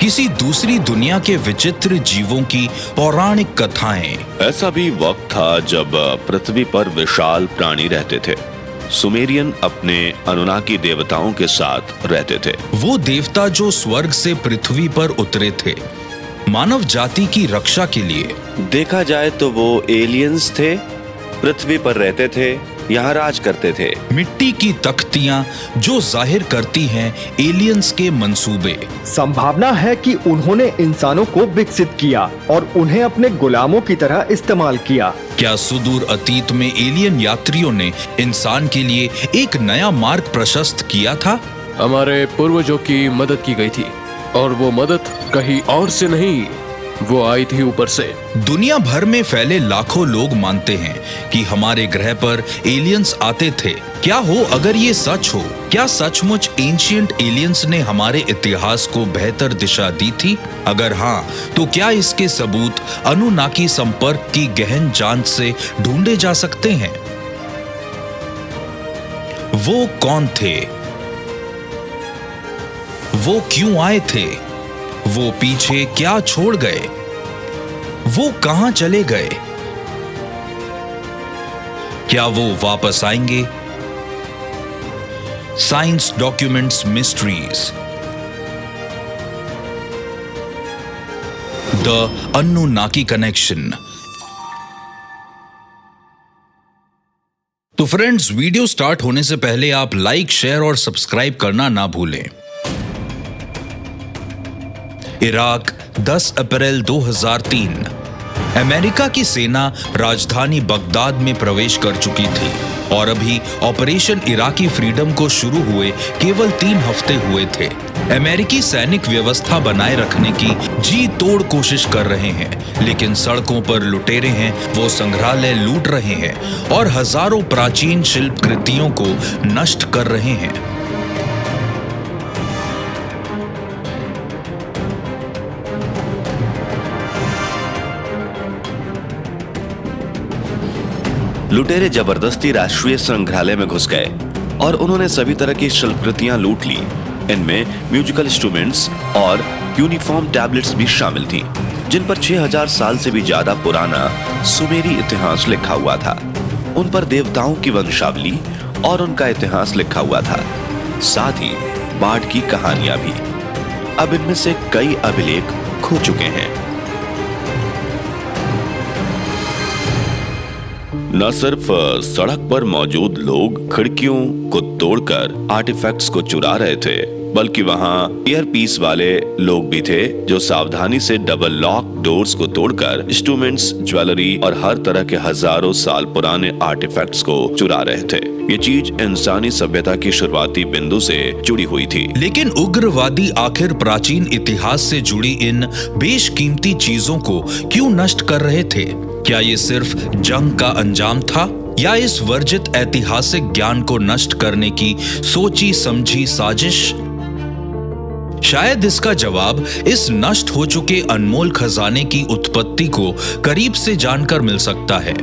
किसी दूसरी दुनिया के विचित्र जीवों की पौराणिक कथाएं। ऐसा भी वक्त था जब पृथ्वी पर विशाल प्राणी रहते थे। सुमेरियन अपने अनुनाकी देवताओं के साथ रहते थे। वो देवता जो स्वर्ग से पृथ्वी पर उतरे थे मानव जाति की रक्षा के लिए। देखा जाए तो वो एलियंस थे, पृथ्वी पर रहते थे, यहाँ राज करते थे। मिट्टी की तख्तियां जो जाहिर करती हैं एलियंस के मंसूबे। संभावना है कि उन्होंने इंसानों को विकसित किया और उन्हें अपने गुलामों की तरह इस्तेमाल किया। क्या सुदूर अतीत में एलियन यात्रियों ने इंसान के लिए एक नया मार्ग प्रशस्त किया था? हमारे पूर्वजों की मदद की गई थी और वो मदद कहीं और से नहीं, वो आई थी ऊपर से। दुनिया भर में फैले लाखों लोग मानते हैं कि हमारे ग्रह पर एलियंस आते थे। क्या हो अगर ये सच हो? क्या सचमुच एंशिएंट एलियंस ने हमारे इतिहास को बेहतर दिशा दी थी? अगर हाँ, तो क्या इसके सबूत अनुनाकी संपर्क की गहन जांच से ढूंढे जा सकते हैं? वो कौन थे? वो क्यों आए थे? वो पीछे क्या छोड़ गए? वो कहां चले गए? क्या वो वापस आएंगे? Science documents mysteries, the Anunnaki connection. तो फ्रेंड्स, वीडियो स्टार्ट होने से पहले आप लाइक, शेयर और सब्सक्राइब करना ना भूलें। इराक 10 अप्रैल 2003। अमेरिका की सेना राजधानी बगदाद में प्रवेश कर चुकी थी और अभी ऑपरेशन इराकी फ्रीडम को शुरू हुए केवल 3 हफ्ते हुए थे। अमेरिकी सैनिक व्यवस्था बनाए रखने की जी तोड़ कोशिश कर रहे हैं, लेकिन सड़कों पर लुटेरे हैं, वो संग्रहालय लूट रहे हैं और हजारों प्राचीन शिल्प कृतियों को नष्ट कर रहे हैं। लुटेरे जबरदस्ती राष्ट्रीय संग्रहालय में घुस गए और उन्होंने सभी तरह की शिल्पकृतियां लूट ली। इनमें म्यूजिकल इंस्ट्रूमेंट्स और यूनिफॉर्म टैबलेट्स भी शामिल थी, जिन पर 6000 साल से भी ज्यादा पुराना सुमेरी इतिहास लिखा हुआ था। उन पर देवताओं की वंशावली और उनका इतिहास लिखा हुआ था, साथ ही बाढ़ की कहानियां भी। अब इनमें से कई अभिलेख खो चुके हैं। न सिर्फ सड़क पर मौजूद लोग खिड़कियों को तोड़कर आर्टिफैक्ट्स को चुरा रहे थे, बल्कि वहां ईयरपीस वाले लोग भी थे जो सावधानी से डबल लॉक डोर्स को तोड़कर इंस्ट्रूमेंट्स, ज्वेलरी और हर तरह के हजारों साल पुराने आर्टिफैक्ट्स को चुरा रहे थे। ये चीज इंसानी सभ्यता की शुरुआती बिंदु से जुड़ी हुई थी। लेकिन उग्रवादी आखिर प्राचीन इतिहास से जुड़ी इन बेशकीमती चीजों को क्यों नष्ट कर रहे थे? क्या ये सिर्फ जंग का अंजाम था या इस वर्जित ऐतिहासिक ज्ञान को नष्ट करने की सोची समझी साजिश? शायद इसका जवाब इस नष्ट हो चुके अनमोल खजाने की उत्पत्ति को करीब से जानकर मिल सकता है।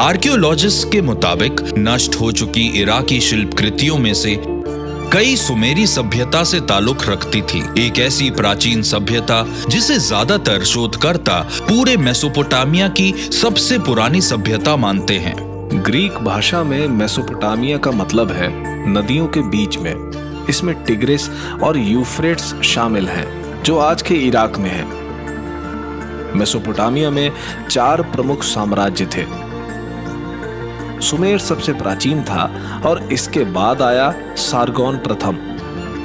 आर्कियोलॉजिस्ट के मुताबिक नष्ट हो चुकी इराकी शिल्पकृतियों में से कई सुमेरी सभ्यता से ताल्लुक रखती थी, एक ऐसी प्राचीन सभ्यता जिसे ज्यादातर शोधकर्ता पूरे मेसोपोटामिया की सबसे पुरानी सभ्यता मानते हैं। ग्रीक भाषा में मेसोपोटामिया का मतलब है नदियों के बीच में। इसमें टिग्रिस और यूफ्रेट्स शामिल हैं, जो आज के इराक में है। मेसोपोटामिया में 4 प्रमुख साम्राज्य थे। सुमेर सबसे प्राचीन था और इसके बाद आया सारगोन प्रथम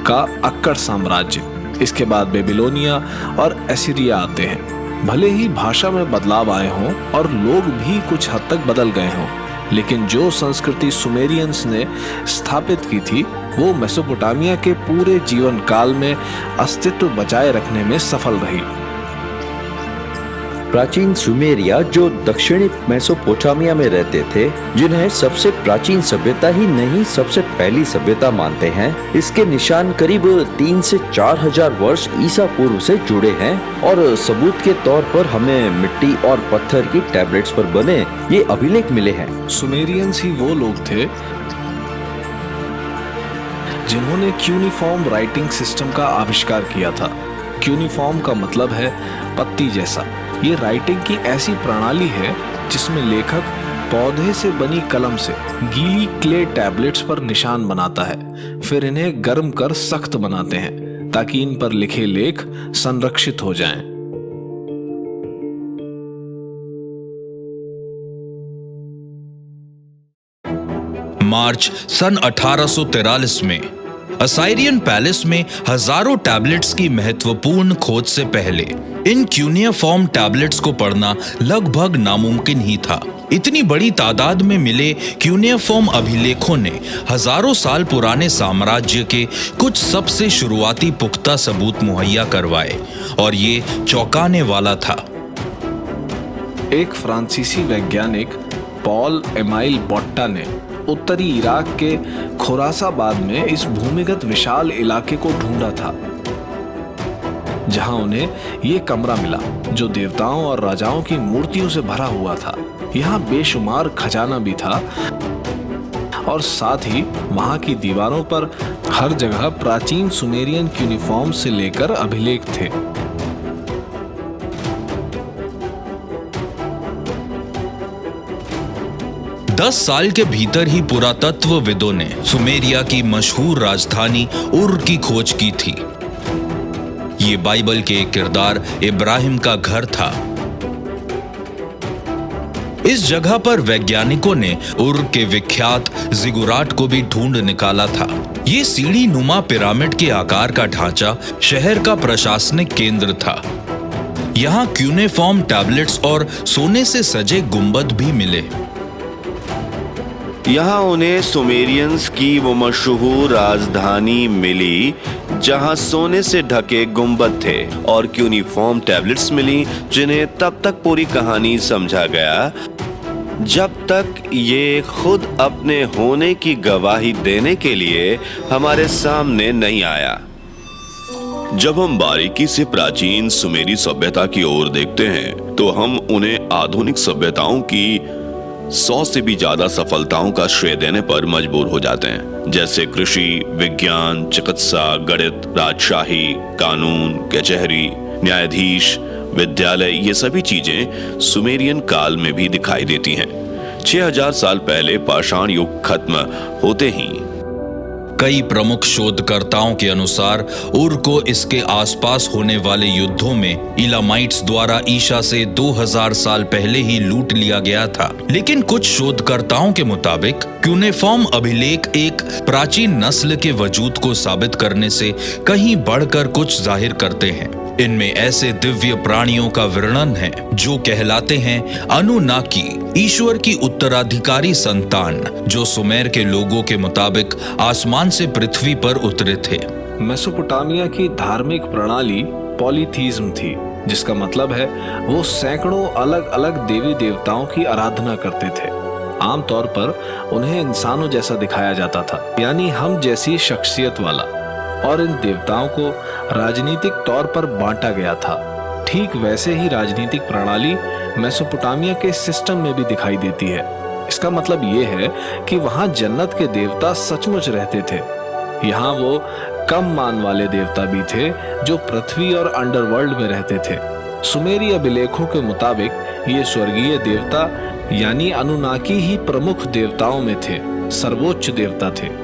का अक्कड़ साम्राज्य। इसके बाद बेबीलोनिया और एसिरिया आते हैं। भले ही भाषा में बदलाव आए हों और लोग भी कुछ हद तक बदल गए हों, लेकिन जो संस्कृति सुमेरियंस ने स्थापित की थी वो मेसोपोटामिया के पूरे जीवन काल में अस्तित्व बचाए रखने में सफल रही। प्राचीन सुमेरिया जो दक्षिणी मेसोपोटामिया में रहते थे, जिन्हें सबसे प्राचीन सभ्यता ही नहीं सबसे पहली सभ्यता मानते हैं, इसके निशान करीब 3 से 4000 वर्ष ईसा पूर्व से जुड़े हैं और सबूत के तौर पर हमें मिट्टी और पत्थर की टैबलेट्स पर बने ये अभिलेख मिले हैं। सुमेरियंस ही वो लोग थे जिन्होंने क्यूनिफॉर्म राइटिंग सिस्टम का आविष्कार किया था। क्यूनिफॉर्म का मतलब है पत्ती जैसा। ये राइटिंग की ऐसी प्रणाली है जिसमें लेखक पौधे से बनी कलम से गीली क्ले टैबलेट्स पर निशान बनाता है, फिर इन्हें गर्म कर सख्त बनाते हैं ताकि इन पर लिखे लेख संरक्षित हो जाएं। मार्च सन 1843 में असाइरियन पैलेस में हजारों टैबलेट्स की महत्वपूर्ण खोज से पहले इन क्यूनिफॉर्म टैबलेट्स को पढ़ना लगभग नामुमकिन ही था। इतनी बड़ी तादाद में मिले क्यूनिफॉर्म अभिलेखों ने हजारों साल पुराने साम्राज्य के कुछ सबसे शुरुआती पुख्ता सबूत मुहैया करवाए और ये चौंकाने वाला था। एक फ्रांसीसी वैज्ञानिक पॉल एमाइल बोट्टा ने उत्तरी इराक के खुरासाबाद में इस भूमिगत विशाल इलाके को ढूंढा था, जहां उन्हें ये कमरा मिला जो देवताओं और राजाओं की मूर्तियों से भरा हुआ था। यहाँ बेशुमार खजाना भी था और साथ ही वहां की दीवारों पर हर जगह प्राचीन सुमेरियन क्यूनिफॉर्म से लेकर अभिलेख थे। दस साल के भीतर ही पुरातत्वविदों ने सुमेरिया की मशहूर राजधानी उर की खोज की थी। ये बाइबल के एक किरदार इब्राहिम का घर था। इस जगह पर वैज्ञानिकों ने उर के विख्यात जिगुराट को भी ढूंढ निकाला था। ये सीढ़ी नुमा पिरामिड के आकार का ढांचा शहर का प्रशासनिक केंद्र था। यहाँ क्यूनिफॉर्म टैबलेट्स और सोने से सजे गुंबद भी मिले। यहाँ उन्हें सुमेरियंस की वो मशहूर राजधानी मिली जहाँ सोने से ढके गुंबद थे और क्यूनिफॉर्म टैबलेट्स मिली, जिन्हें तब तक पूरी कहानी समझा गया जब तक ये खुद अपने होने की गवाही देने के लिए हमारे सामने नहीं आया। जब हम बारीकी से प्राचीन सुमेरी सभ्यता की ओर देखते हैं तो हम उन्हें आधुनिक सभ्यताओं की 100 से भी ज्यादा सफलताओं का श्रेय देने पर मजबूर हो जाते हैं, जैसे कृषि, विज्ञान, चिकित्सा, गणित, राजशाही, कानून, कचहरी, न्यायाधीश, विद्यालय। ये सभी चीजें सुमेरियन काल में भी दिखाई देती हैं। 6000 साल पहले पाषाण युग खत्म होते ही कई प्रमुख शोधकर्ताओं के अनुसार उर को इसके आसपास होने वाले युद्धों में इलामाइट्स द्वारा ईसा से 2000 साल पहले ही लूट लिया गया था। लेकिन कुछ शोधकर्ताओं के मुताबिक क्यूनिफॉर्म अभिलेख एक प्राचीन नस्ल के वजूद को साबित करने से कहीं बढ़कर कुछ जाहिर करते हैं। इनमें ऐसे दिव्य प्राणियों का वर्णन है जो कहलाते हैं अनुनाकी, ईश्वर की उत्तराधिकारी संतान, जो सुमेर के लोगों के मुताबिक आसमान से पृथ्वी पर उतरे थे। मेसोपोटामिया की धार्मिक प्रणाली पॉलीथीज्म थी, जिसका मतलब है वो सैकड़ों अलग अलग देवी देवताओं की आराधना करते थे। आमतौर पर उन्हें इंसानों जैसा दिखाया जाता था, यानी हम जैसी शख्सियत वाला, और इन देवताओं को राजनीतिक तौर पर बांटा गया था। ठीक वैसे ही राजनीतिक प्रणाली मेसोपोटामिया के सिस्टम में भी दिखाई देती है। इसका मतलब ये है कि वहां जन्नत के देवता सचमुच रहते थे। यहाँ वो कम मान वाले देवता भी थे जो पृथ्वी और अंडरवर्ल्ड में रहते थे। सुमेरी अभिलेखों के मुताबिक ये स्वर्गीय देवता यानी अनुनाकी ही प्रमुख देवताओं में थे, सर्वोच्च देवता थे।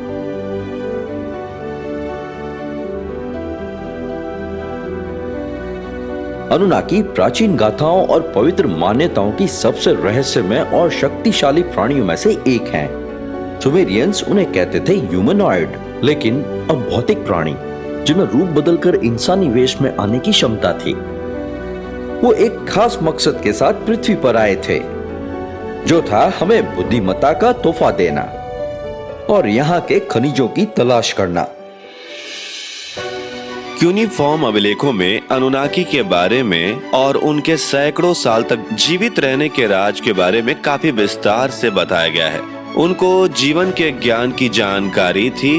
अनुनाकी प्राचीन गाथाओं और पवित्र मान्यताओं की सबसे रहस्यमय और शक्तिशाली प्राणियों में से एक हैं। सुमेरियंस उन्हें कहते थे ह्यूमनॉइड, लेकिन अब भौतिक प्राणी जिन्हें रूप बदलकर इंसानी वेश में आने की क्षमता थी। वो एक खास मकसद के साथ पृथ्वी पर आए थे, जो था हमें बुद्धिमत्ता का तोहफा देना और यहाँ के खनिजों की तलाश करना। क्यूनिफॉर्म अभिलेखों में अनुनाकी के बारे में और उनके सैकड़ों साल तक जीवित रहने के राज के बारे में काफी विस्तार से बताया गया है। उनको जीवन के ज्ञान की जानकारी थी,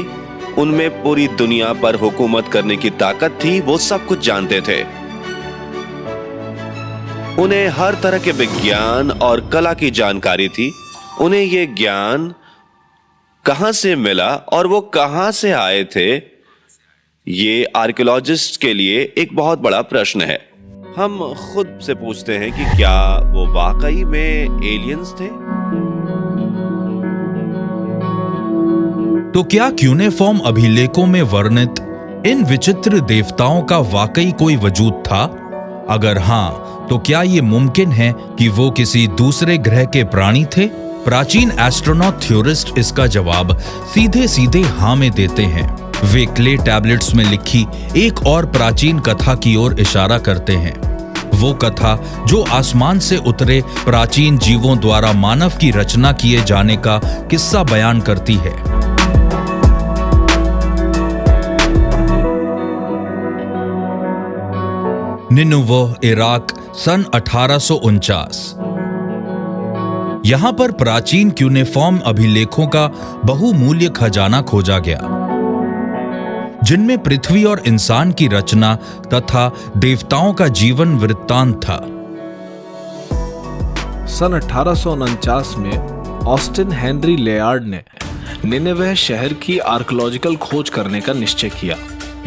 उनमें पूरी दुनिया पर हुकूमत करने की ताकत थी, वो सब कुछ जानते थे। उन्हें हर तरह के विज्ञान और कला की जानकारी थी। उन्हें ये ज्ञान कहां से मिला और वो कहां से आए थे, ये आर्कियोलॉजिस्ट के लिए एक बहुत बड़ा प्रश्न है। हम खुद से पूछते हैं कि क्या वो वाकई में एलियंस थे? तो क्या क्यूनेफॉर्म अभिलेखों में वर्णित इन विचित्र देवताओं का वाकई कोई वजूद था? अगर हां, तो क्या ये मुमकिन है कि वो किसी दूसरे ग्रह के प्राणी थे? प्राचीन एस्ट्रोनॉट थ्योरिस्ट इसका जवाब सीधे सीधे हां में देते हैं। वे क्ले टैबलेट्स में लिखी एक और प्राचीन कथा की ओर इशारा करते हैं। वो कथा जो आसमान से उतरे प्राचीन जीवों द्वारा मानव की रचना किए जाने का किस्सा बयान करती है। निनुवह, इराक, सन 1849। यहां पर प्राचीन क्यूनेफॉर्म अभिलेखों का बहुमूल्य खजाना खोजा गया, जिनमें पृथ्वी और इंसान की रचना तथा देवताओं का जीवन वृत्तांत था। सन 1849 में ऑस्टिन हेनरी लेयार्ड ने निनेवेह शहर की आर्कियोलॉजिकल खोज करने का निश्चय किया।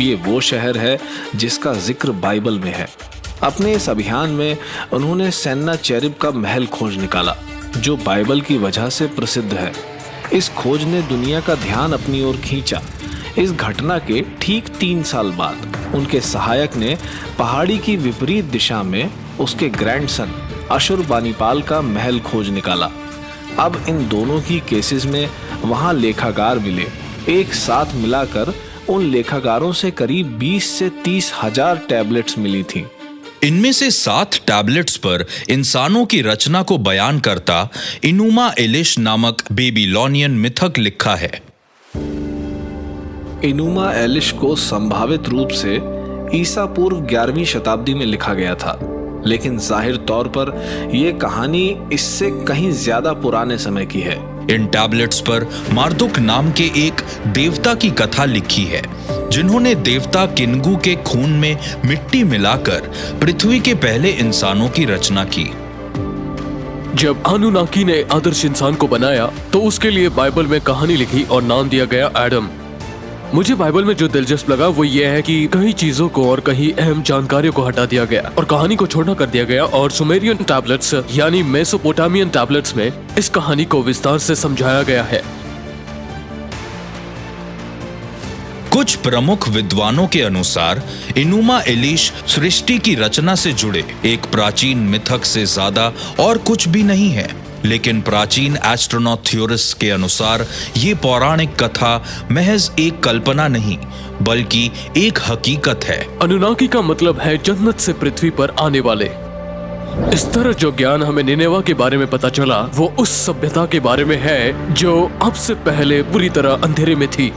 ये वो शहर है जिसका जिक्र बाइबल में है। अपने इस अभियान में उन्होंने सेन्नाचेरिब का महल खोज निकाला, जो बाइबल की वजह से प्रसिद्ध है। इस खोज ने दुनिया का ध्यान अपनी ओर खींचा। इस घटना के ठीक 3 साल बाद उनके सहायक ने पहाड़ी की विपरीत दिशा में उसके ग्रैंडसन अशुरबानीपाल का महल खोज निकाला। अब इन दोनों की केसेस में वहां लेखागार मिले। एक साथ मिलाकर उन लेखागारों से करीब 20 से 30 हजार टैबलेट्स मिली थीं। इनमें से 7 टैबलेट्स पर इंसानों की रचना को बयान करता इनुमा एलिश नामक बेबीलोनियन मिथक लिखा है। इनुमा एलिश को संभावित रूप से ईसा पूर्व 11वीं शताब्दी में लिखा गया था, लेकिन जाहिर तौर पर यह कहानी इससे कहीं ज्यादा पुराने समय की है। इन टैबलेट्स पर मार्दुक नाम के एक देवता की कथा लिखी है, जिन्होंने देवता किन्गू के खून में मिट्टी मिलाकर पृथ्वी के पहले इंसानों की रचना की। जब अनुनाकी ने आदर्श इंसान को बनाया तो उसके लिए बाइबल में कहानी लिखी और नाम दिया गया एडम। मुझे बाइबल में जो दिलचस्प लगा वो ये है कि कई चीजों को और कई अहम जानकारियों को हटा दिया गया और कहानी को छोटा कर दिया गया, और सुमेरियन टैबलेट्स यानी मेसोपोटामियन टैबलेट्स में इस कहानी को विस्तार से समझाया गया है। कुछ प्रमुख विद्वानों के अनुसार इनुमा एलिश सृष्टि की रचना से जुड़े एक प्राचीन मिथक से ज्यादा और कुछ भी नहीं है, लेकिन प्राचीन एस्ट्रोनॉट थ्योरिस्ट के अनुसार ये पौराणिक कथा महज एक कल्पना नहीं बल्कि एक हकीकत है। अनुनाकी का मतलब है जन्नत से पृथ्वी पर आने वाले। इस तरह जो ज्ञान हमें निनेवा के बारे में पता चला वो उस सभ्यता के बारे में है जो अब से पहले पूरी तरह अंधेरे में थी।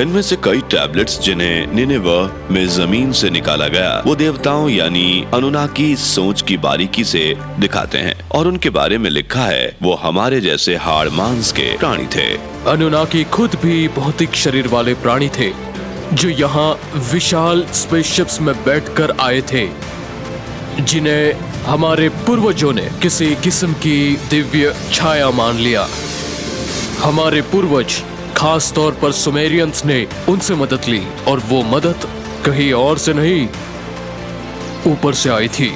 इनमें से कई टैबलेट्स जिन्हें निनेवेह में जमीन से निकाला गया वो देवताओं यानी अनुनाकी सोच की बारीकी से दिखाते हैं, और उनके बारे में लिखा है वो हमारे जैसे हाड़ मांस के प्राणी थे। अनुनाकी खुद भी भौतिक शरीर वाले प्राणी थे जो यहाँ विशाल स्पेसशिप्स में बैठकर आए थे, जिन्हें हमारे पूर्वजों ने किसी किस्म की दिव्य छाया मान लिया। हमारे पूर्वज खास तौर पर सुमेरियंस ने उनसे मदद ली, और वो मदद कहीं और से नहीं ऊपर से आई थी।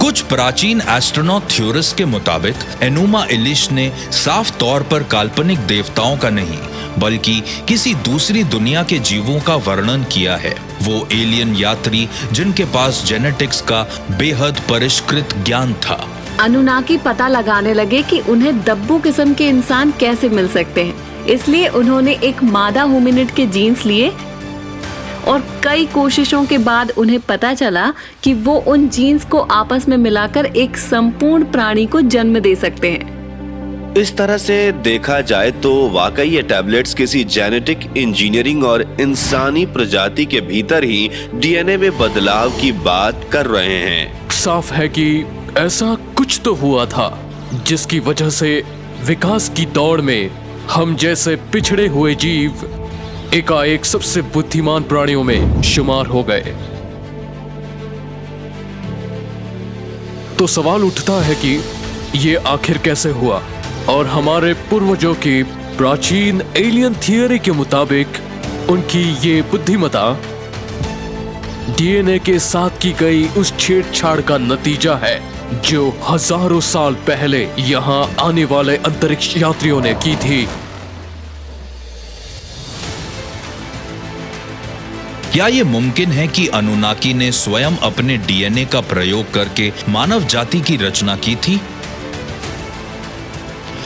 कुछ प्राचीन एस्ट्रोनॉट थ्योरिस्ट के मुताबिक एनुमा एलिश ने साफ तौर पर काल्पनिक देवताओं का नहीं बल्कि किसी दूसरी दुनिया के जीवों का वर्णन किया है। वो एलियन यात्री जिनके पास जेनेटिक्स का बेहद परिष्कृत ज्ञान था। अनुनाकी पता लगाने लगे कि उन्हें दब्बू किस्म के इंसान कैसे मिल सकते हैं, इसलिए उन्होंने एक मादा होमिनिड के जीन्स लिए और कई कोशिशों के बाद उन्हें पता चला कि वो उन जीन्स को आपस में मिलाकर एक संपूर्ण प्राणी को जन्म दे सकते हैं। इस तरह से देखा जाए तो वाकई ये टैबलेट्स किसी जेनेटिक इंजीनियरिंग और इंसानी प्रजाति के भीतर ही डीएनए में बदलाव की बात कर रहे हैं। साफ है कि ऐसा कुछ तो हुआ था जिसकी वजह से विकास की दौड़ में हम जैसे पिछड़े हुए जीव एकाएक सबसे बुद्धिमान प्राणियों में शुमार हो गए। तो सवाल उठता है कि ये आखिर कैसे हुआ। और हमारे पूर्वजों की प्राचीन एलियन थियरी के मुताबिक उनकी ये बुद्धिमत्ता डीएनए के साथ की गई उस छेड़छाड़ का नतीजा है जो हजारों साल पहले यहाँ आने वाले अंतरिक्ष यात्रियों ने की थी। क्या ये मुमकिन है कि अनुनाकी ने स्वयं अपने डीएनए का प्रयोग करके मानव जाति की रचना की थी?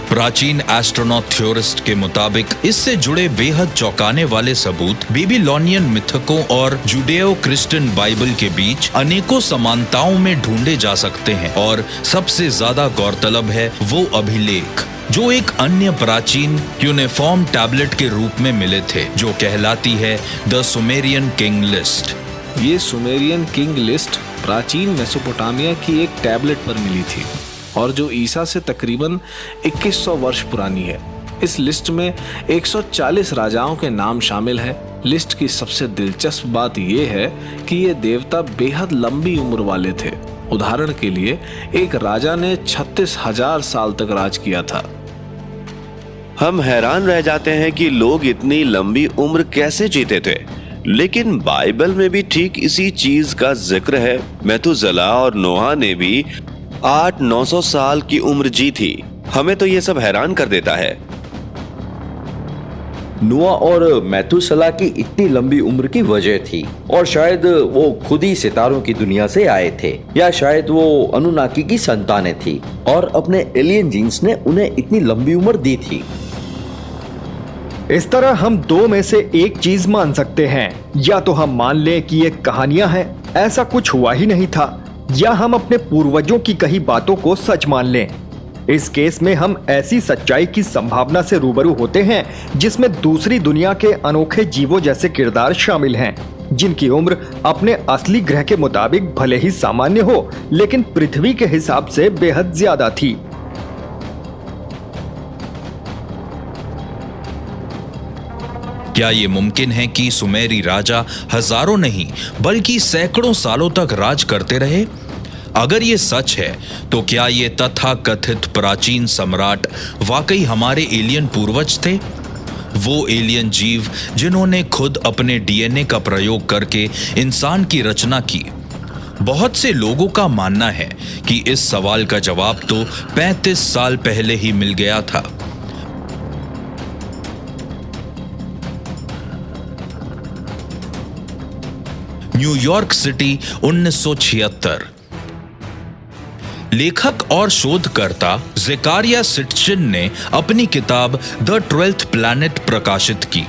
प्राचीन एस्ट्रोनॉट थ्योरिस्ट के मुताबिक इससे जुड़े बेहद चौंकाने वाले सबूत बेबीलोनियन मिथकों और जुडेओ क्रिश्चियन बाइबल के बीच अनेकों समानताओं में ढूंढे जा सकते हैं। और सबसे ज्यादा गौरतलब है वो अभिलेख जो एक अन्य प्राचीन यूनिफॉर्म टैबलेट के रूप में मिले थे, जो कहलाती है द सुमेरियन किंग लिस्ट। ये सुमेरियन किंग लिस्ट प्राचीन मेसोपोटामिया की एक टैबलेट पर मिली थी और जो ईसा से तकरीबन 2100 वर्ष पुरानी है। इस लिस्ट में 140 राजाओं के नाम शामिल है। लिस्ट की सबसे दिलचस्प बात यह है कि ये देवता बेहद लंबी उम्र वाले थे। उदाहरण के लिए एक राजा ने 36,000 साल तक राज किया था। हम हैरान रह जाते हैं कि लोग इतनी लंबी उम्र कैसे जीते थे, लेकिन बाइबल में भी ठीक इसी चीज का जिक्र है। मेथुसेला और नोहा ने भी 800-900 साल की उम्र जी थी। हमें तो ये सब हैरान कर देता है। नोआ और मैथुसेला की इतनी लंबी उम्र की वजह थी, और शायद वो खुद ही सितारों की दुनिया से आए थे, या शायद वो अनुनाकी की संतानें थी और अपने एलियन जीन्स ने उन्हें इतनी लंबी उम्र दी थी। इस तरह हम दो में से एक चीज मान सकते हैं, या तो हम मान लें कि ये कहानियां हैं, ऐसा कुछ हुआ ही नहीं था, या हम अपने पूर्वजों की कही बातों को सच मान लें। इस केस में हम ऐसी सच्चाई की संभावना से रूबरू होते हैं जिसमें दूसरी दुनिया के अनोखे जीवों जैसे किरदार शामिल हैं, जिनकी उम्र अपने असली ग्रह के मुताबिक भले ही सामान्य हो, लेकिन पृथ्वी के हिसाब से बेहद ज्यादा थी। क्या ये मुमकिन है कि सुमेरी राजा हजारों नहीं बल्कि सैकड़ों सालों तक राज करते रहे? अगर ये सच है तो क्या ये तथाकथित प्राचीन सम्राट वाकई हमारे एलियन पूर्वज थे? वो एलियन जीव जिन्होंने खुद अपने डीएनए का प्रयोग करके इंसान की रचना की। बहुत से लोगों का मानना है कि इस सवाल का जवाब तो 35 साल पहले ही मिल गया था। New York city 1976। लेखक और शोधकर्ता ज़ेकारिया सिटचिन ने अपनी किताब द 12th प्लैनेट प्रकाशित की,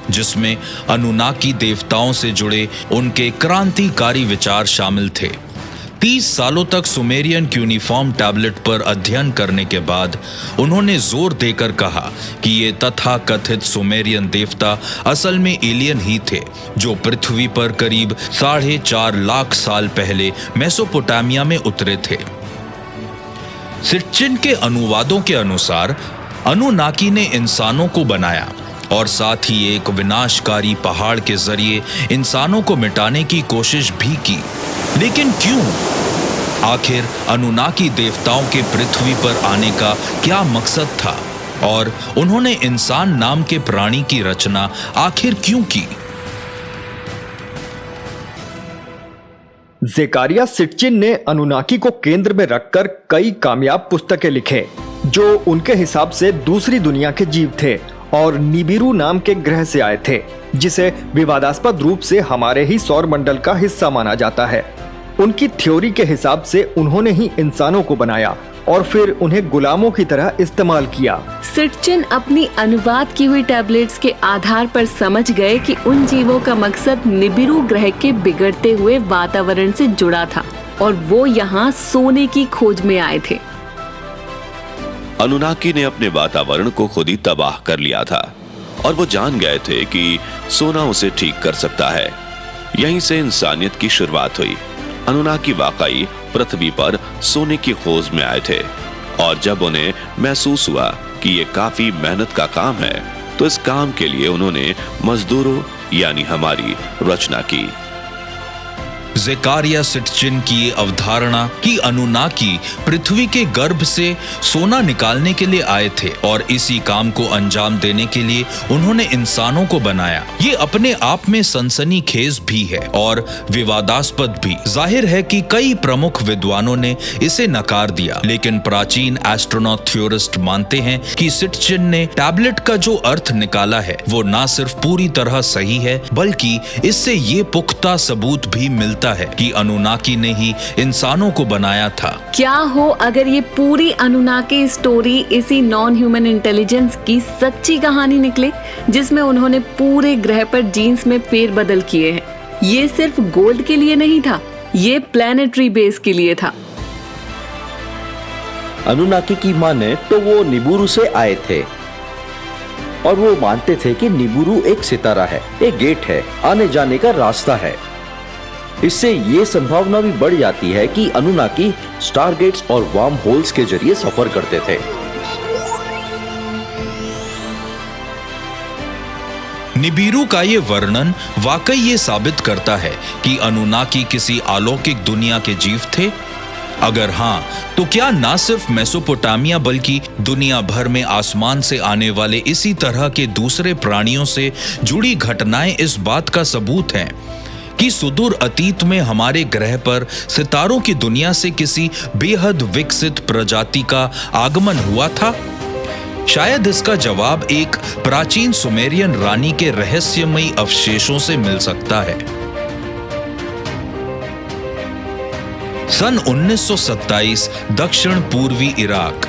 जिसमें अनुनाकी देवताओं से जुड़े उनके क्रांतिकारी विचार शामिल थे। 30 सालों तक सुमेरियन क्यूनिफॉर्म टैबलेट पर अध्ययन करने के बाद उन्होंने जोर देकर कहा कि ये तथाकथित सुमेरियन देवता असल में एलियन ही थे, जो पृथ्वी पर करीब 4.5 लाख साल पहले मेसोपोटामिया में उतरे थे। सिटचिन के अनुवादों के अनुसार अनुनाकी ने इंसानों को बनाया और साथ ही एक विनाशकारी पहाड़ के जरिए इंसानों को मिटाने की कोशिश भी की। लेकिन क्यों? आखिर अनुनाकी देवताओं के पृथ्वी पर आने का क्या मकसद था, और उन्होंने इंसान नाम के प्राणी की रचना आखिर क्यों की? ज़ेकारिया सिटचिन ने अनुनाकी को केंद्र में रखकर कई कामयाब पुस्तकें लिखे, जो उनके हिसाब से दूसरी दुनिया के जीव थे और निबिरू नाम के ग्रह से आए थे, जिसे विवादास्पद रूप से हमारे ही सौर मंडल का हिस्सा माना जाता है। उनकी थ्योरी के हिसाब से उन्होंने ही इंसानों को बनाया और फिर उन्हें गुलामों की तरह इस्तेमाल किया। सिटचिन अपनी अनुवाद की हुई टैबलेट्स के आधार पर समझ गए कि उन जीवों का मकसद निबिरू ग्रह के बिगड़ते हुए वातावरण से जुड़ा था और वो यहाँ सोने की खोज में आए थे। अनुनाकी ने अपने वातावरण को खुद ही तबाह कर लिया था और वो जान गए थे कि सोना उसे ठीक कर सकता है। यहीं से इंसानियत की शुरुआत हुई। अनुनाकी वाकई पृथ्वी पर सोने की खोज में आए थे और जब उन्हें महसूस हुआ कि ये काफी मेहनत का काम है, तो इस काम के लिए उन्होंने मजदूरों यानी हमारी रचना की। ज़ेकारिया सिटचिन की ये अवधारणा कि अनुनाकी पृथ्वी के गर्भ से सोना निकालने के लिए आए थे और इसी काम को अंजाम देने के लिए उन्होंने इंसानों को बनाया, ये अपने आप में सनसनीखेज भी है और विवादास्पद भी। जाहिर है कि कई प्रमुख विद्वानों ने इसे नकार दिया, लेकिन प्राचीन एस्ट्रोनॉट थ्योरिस्ट मानते हैं कि सिटचिन ने टैबलेट का जो अर्थ निकाला है वो ना सिर्फ पूरी तरह सही है, बल्कि इससे ये पुख्ता सबूत भी मिलता है कि अनुनाकी ने ही इंसानों को बनाया था। क्या हो अगर ये पूरी अनुनाकी स्टोरी इसी नॉन ह्यूमन इंटेलिजेंस की सच्ची कहानी निकले, जिसमें उन्होंने पूरे ग्रह पर जीन्स में फेरबदल किए हैं। ये सिर्फ गोल्ड के लिए नहीं था, ये प्लैनेटरी बेस के लिए था। अनुनाकी की माने तो वो निबुरु से आए थे और वो मानते थे कि निबुरु एक सितारा है, एक गेट है, आने जाने का रास्ता है। इससे ये संभावना भी बढ़ जाती है कि अनुनाकी स्टारगेट्स और वार्म होल्स के जरिए सफर करते थे। निबिरू का ये वर्णन वाकई ये साबित करता है कि अनुनाकी किसी अलौकिक दुनिया के जीव थे। अगर हाँ, तो क्या ना सिर्फ मेसोपोटामिया बल्कि दुनिया भर में आसमान से आने वाले इसी तरह के दूसरे प्राणियों से जुड़ी घटनाएं इस बात का सबूत हैं कि सुदूर अतीत में हमारे ग्रह पर सितारों की दुनिया से किसी बेहद विकसित प्रजाति का आगमन हुआ था? शायद इसका जवाब एक प्राचीन सुमेरियन रानी के रहस्यमयी अवशेषों से मिल सकता है। सन 1927 दक्षिण पूर्वी इराक।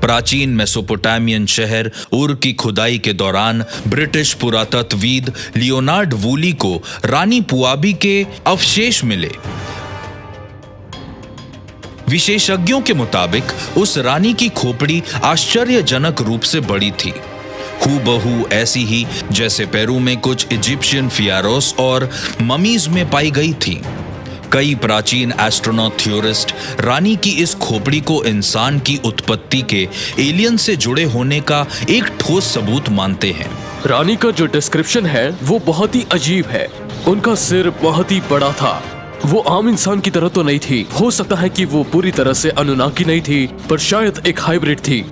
प्राचीन मेसोपोटामियन शहर उर की खुदाई के दौरान ब्रिटिश पुरातत्वविद लियोनार्ड वूली को रानी पुआबी के अवशेष मिले। विशेषज्ञों के मुताबिक उस रानी की खोपड़ी आश्चर्यजनक रूप से बड़ी थी, हूबहू ऐसी ही जैसे पेरू में कुछ इजिप्शियन फियारोस और ममीज में पाई गई थी। कई प्राचीन एस्ट्रोनॉट थ्योरिस्ट रानी की इस खोपड़ी को इंसान की उत्पत्ति के एलियन से जुड़े होने का एक ठोस सबूत मानते हैं। रानी का जो डिस्क्रिप्शन है वो बहुत ही अजीब है। उनका सिर बहुत ही बड़ा था। वो आम इंसान की तरह तो नहीं थी। हो सकता है कि वो पूरी तरह से अनुनाकी नहीं थी, पर शायद एक हाइब्रिड थी।